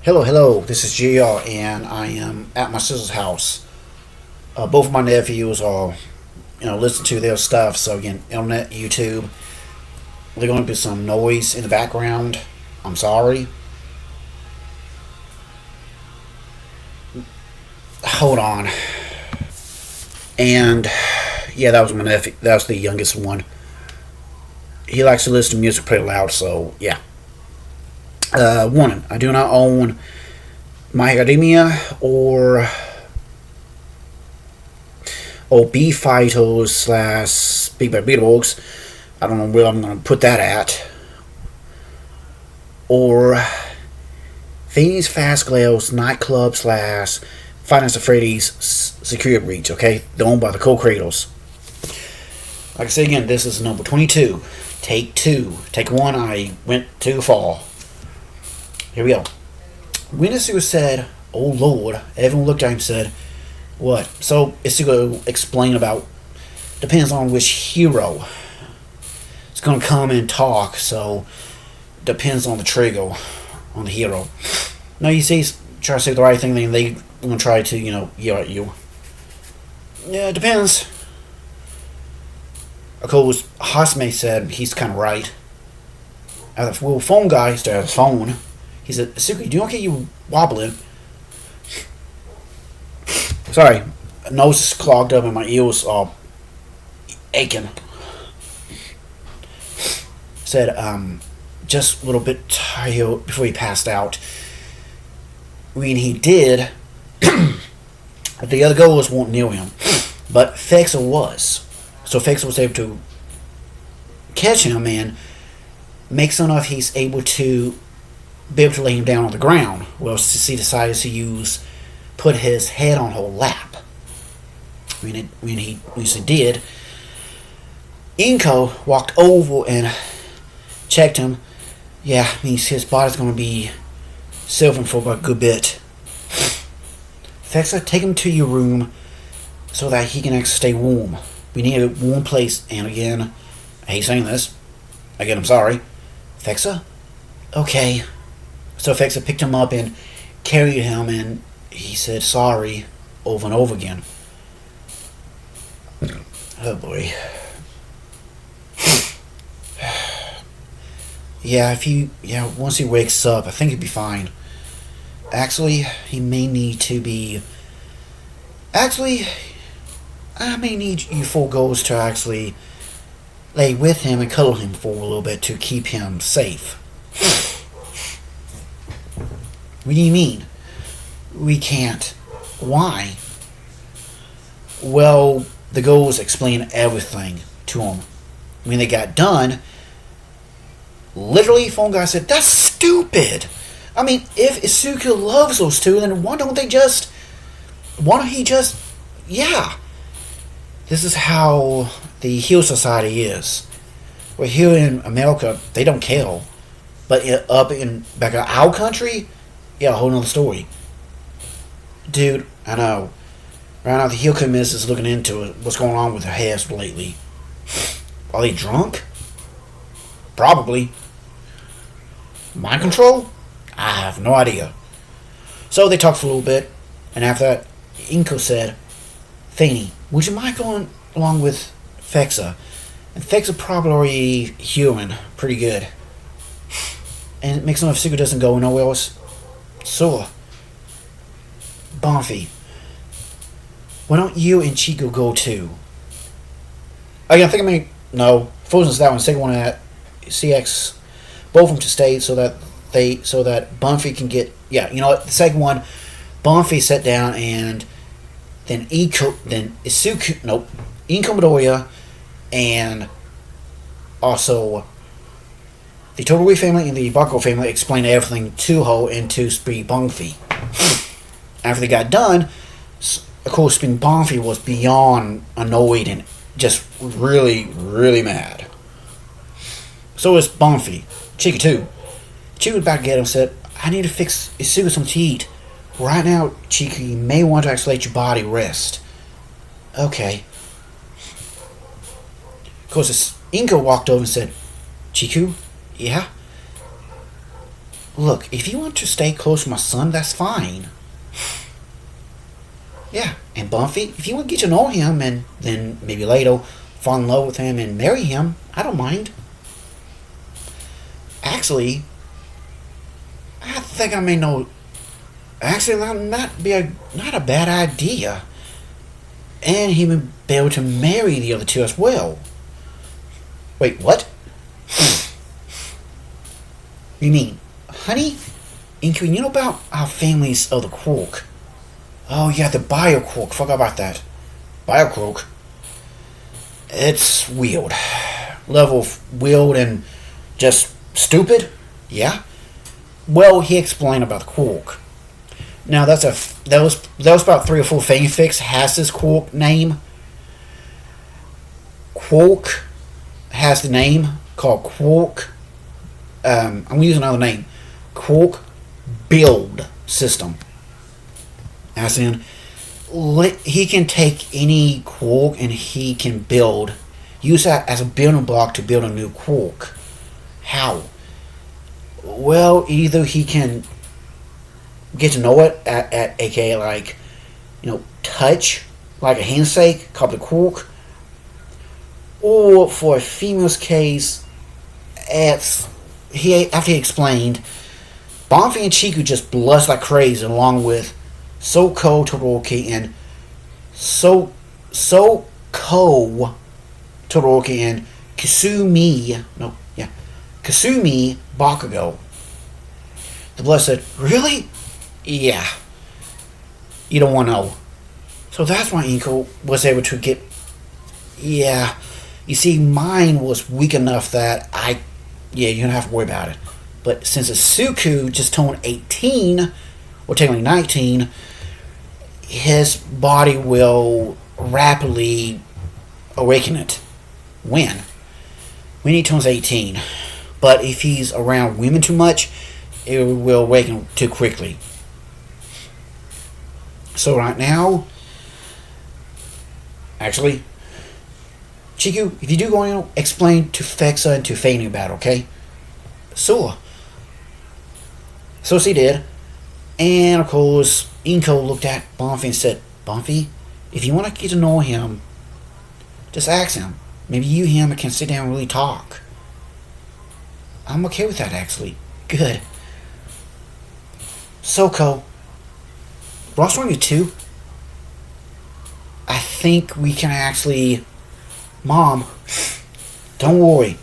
Hello, this is JR, and I am at my sister's house. Both of my nephews are, listening to their stuff, so again, internet, YouTube. There's going to be some noise in the background. I'm sorry. Hold on. And, yeah, that was my nephew. That was the youngest one. He likes to listen to music pretty loud, so, yeah. Warning, I do not own My Academia or Beef Fighters slash Big Bad Beetleborgs. I don't know where I'm going to put that at. Or Frenni's Fazclaire's nightclub slash Finance of Freddy's security breach, okay? They're owned by the co-creators. Like I say again, this is number 22. Take 2. Take 1, I went too far. Here we go. When Izuku said, "Oh Lord," everyone looked at him and said, "What?" So Izuku explained about, depends on which hero is going to come and talk, so depends on the trigger, on the hero. Now you see, try to say the right thing, then they going to try to, yell at you. Yeah, it depends. Of course, Hasme said he's kind of right. Well, phone guy started his phone. He said, "Suki, do you okay you wobbling?" Sorry, my nose is clogged up and my ears are aching. Said, just a little bit tired before he passed out. When he did, the other girls weren't near him, but Fexa was. So Fexa was able to catch him and make some of he's able to be able to lay him down on the ground. Well, he decided to put his head on her lap. When he did, Inko walked over and checked him. Yeah, means his body's going to be silvering for about a good bit. Fexa, take him to your room so that he can actually stay warm. We need a warm place. And again, I hate saying this. Again, I'm sorry. Fexa? Okay. So Fexa picked him up and carried him, and he said sorry over and over again. Oh boy. Once he wakes up, I think he'll be fine. Actually, he may need to be... Actually, I may need you four girls to actually lay with him and cuddle him for a little bit to keep him safe. What do you mean? We can't. Why? Well, the girls explained everything to him. When they got done, literally, phone guy said, "That's stupid. I mean, if Izuku loves those two, then why don't he just... Yeah. This is how the Heel Society is. Well, here in America, they don't care. But back in our country, yeah, a whole nother story. Dude, I know. Right now, the Heel Committee is looking into it. What's going on with their heads lately? Are they drunk? Probably. Mind control? I have no idea. So they talked for a little bit, and after that, Inko said, "Frenni, would you mind going along with Fexa?" And Fexa probably already human, pretty good. And it makes no if Suga doesn't go nowhere else. So, Bonfi, why don't you and Chico go too? I think I mean, no. Frozen's that one. Second one at CX, both of them to stay so that Bonfi can get. Yeah, you know what? The second one, Bonfi sat down and then Izuku, nope, Inko Midoriya, and also the Totally family and the Bako family explained everything to her and to Speed Bonfi. After they got done, of course, Speed Bonfi was beyond annoyed and just really, really mad. So was Bonfi. Chica too. Chica was about to get him and said, "I need to fix Izuku some to eat. Right now, Chica, you may want to actually let your body rest." Okay. Of course, Inko walked over and said, "Chiku, yeah?" Look, if you want to stay close to my son, that's fine. Yeah, and Bumpy, if you want to get to know him and then maybe later fall in love with him and marry him, I don't mind. Actually, I think I may know. Actually, that might be not a bad idea. And he would be able to marry the other two as well. Wait, what? You mean, honey? Inky, you know about our families of the quark? Oh yeah, the bioquark. Forgot about that. Bioquark. It's weird. Level of weird and just stupid. Yeah. Well, he explained about the quark. Now that was about 3 or 4 fanfics has this quark name. Quark has the name called Quark. I'm gonna use another name. Quark Build System. As in, he can take any quark and he can use that as a building block to build a new quark. How? Well, either he can get to know it at aka like, touch, like a handshake, called the quark. Or for a female's case, after he explained, Bonfi and Chiku just blush like crazy along with Soko Todoroki and Soko Todoroki and Kasumi Bakugo. The blood said, really? Yeah. You don't want to know. So that's why Inko was able to get... Yeah. You see, mine was weak enough that you don't have to worry about it. But since Izuku just turned 18, or technically 19, his body will rapidly awaken it. When? When he turns 18. But if he's around women too much, it will awaken too quickly. So right now, actually, Chiku, if you do go on, explain to Fexa and to Fani about it, okay? So she did. And of course, Inko looked at Bonfi and said, Bonfi, if you want to get to know him, just ask him. Maybe you and him can sit down and really talk. I'm okay with that, actually. Good. Soko, what's wrong with you two? I think we can actually... Mom, don't worry.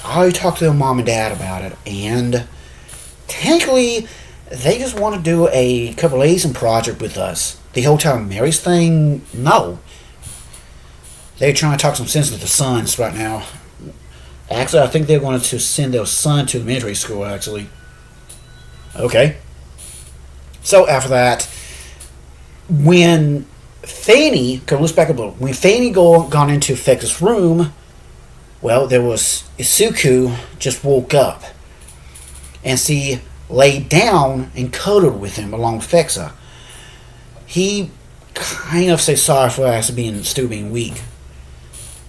I already talked to their mom and dad about it, and technically, they just want to do a couple Asian project with us. The Hotel Mary's thing, no. They're trying to talk some sense with the sons right now. Actually, I think they're going to send their son to elementary school, actually. Okay. So after that, when Fanny, let's back up a little. When Fanny gone into Fex's room, well, there was Izuku just woke up. And she laid down and cuddled with him along with Fexa. He kind of said sorry for us still being weak.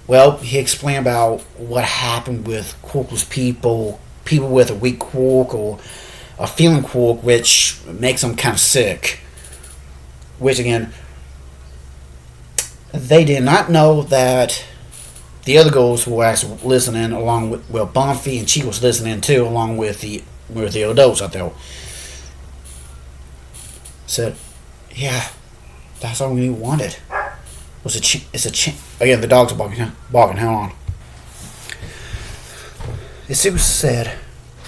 Well, he explained about what happened with quarkless people with a weak quark or a feeling quark, which makes them kind of sick. Which again, they did not know that the other girls were actually listening along with, well, Bonfi and Chi was listening too, along with the adults out there. Said, yeah, that's all we wanted. Again, the dogs are barking. Hold on. It said,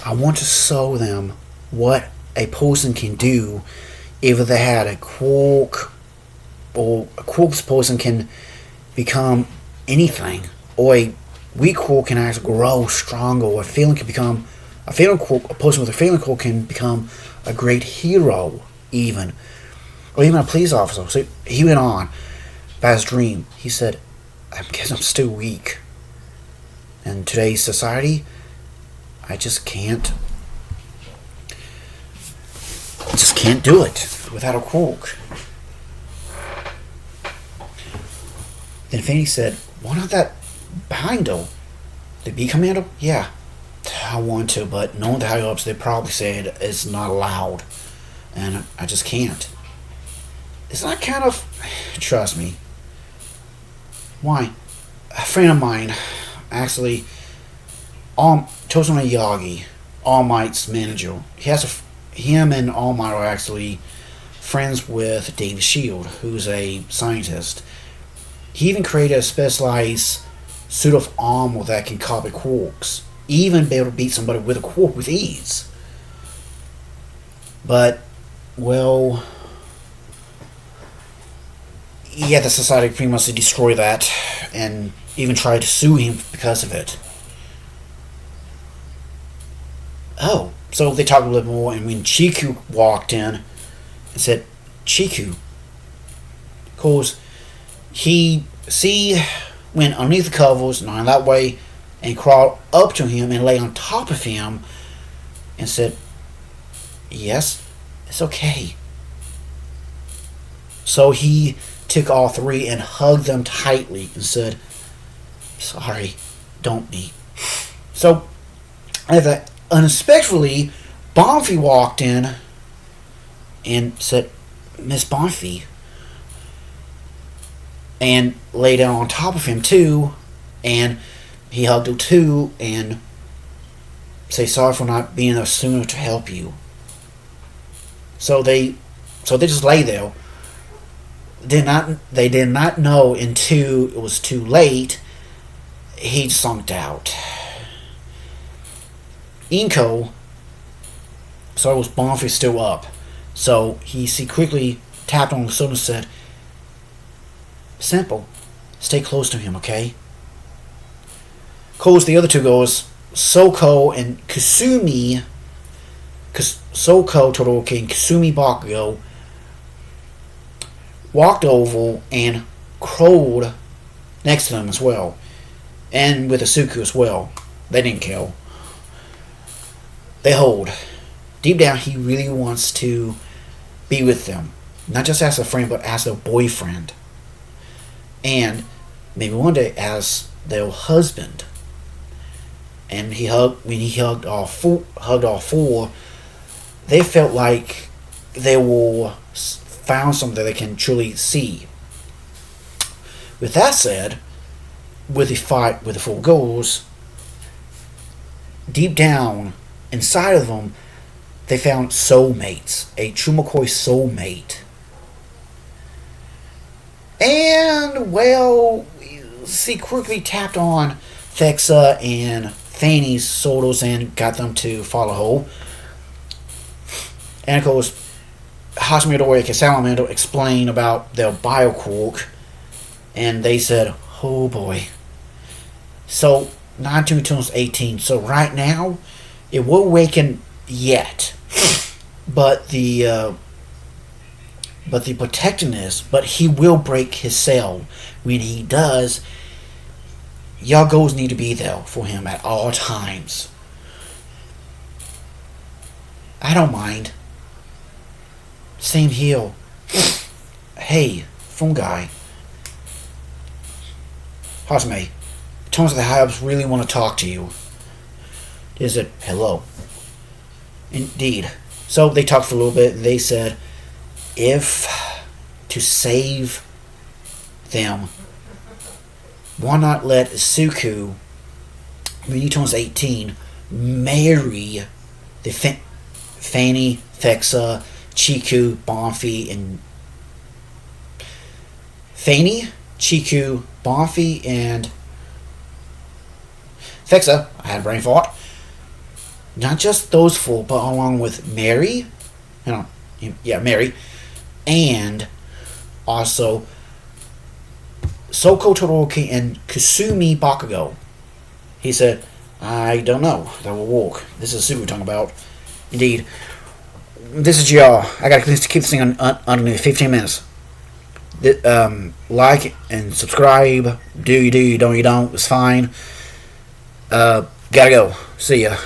I want to show them what a person can do if they had a quark, or a quark's person can become anything, or a weak quark can actually grow stronger, or a feeling quark, a person with a feeling quark can become a great hero, even, or even a police officer. So he went on about his dream. He said, I guess I'm still weak. In today's society, I just can't do it without a quark. Then Fanny said, why not that Bindo? The B commando? Yeah. I want to, but knowing the higher ups, they probably said it's not allowed, and I just can't. It's not kind of. Trust me. Why? A friend of mine, actually, Toshima Yagi, All Might's manager. Him and All Might are actually friends with David Shield, who's a scientist. He even created a specialized suit of armor that can copy quarks, even be able to beat somebody with a quark with ease. But, well, yeah, the society pretty much destroy that, and even tried to sue him because of it. Oh, so they talked a little more, and when Chiku walked in and said, Chiku, cause he went underneath the covers, not in that way, and crawled up to him and lay on top of him and said, yes, it's okay. So he took all three and hugged them tightly and said, sorry, don't be. So, as that unexpectedly, Bonfi walked in and said, Miss Bonfi, and lay down on top of him too, and he hugged her too, and say sorry for not being there sooner to help you. So they just lay there. They did not know until it was too late. He zonked out. Inko saw was Bonfi still up, so he quickly tapped on the shoulder and said, simple, stay close to him, okay? Close the other two girls, Soko and Kasumi. Soko Todoroki and Kasumi Bakugo walked over and crawled next to them as well, and with Izuku as well. They didn't kill. They hold. Deep down, he really wants to be with them, not just as a friend, but as their boyfriend, and maybe one day as their husband. And when he hugged all four, they felt like they were found something they can truly see. With that said, with the fight with the four girls, deep down inside of them, they found soulmates, a true McCoy soulmate. And, well, she quickly tapped on Thexa and Fanny's solos and got them to follow her. And of course, Hashime Midori and Salamander explained about their bioquark, and they said, oh boy. So, 9 turns 18. So right now, it won't awaken yet. But the protectiveness, but he will break his cell. When he does, y'all goals need to be there for him at all times. I don't mind. Same here. Hey, phone guy. Hashime, it turns out the high-ups really want to talk to you. They said, hello. Indeed. So they talked for a little bit, and they said, if to save them, why not let Izuku, when he turns 18, marry the Fanny, Thexa, Chiku, Bonfi, and Fanny, Chiku, Bonfi, and Thexa. I had a brain fart. Not just those four, but along with Mary. Mary. And also Soko Todoroki and Kasumi Bakugo. He said, I don't know. That will work. This is Sugu talking about. Indeed. This is GR. I gotta keep this thing under 15 minutes. Like and subscribe. Do you, don't you don't. It's fine. Gotta go. See ya.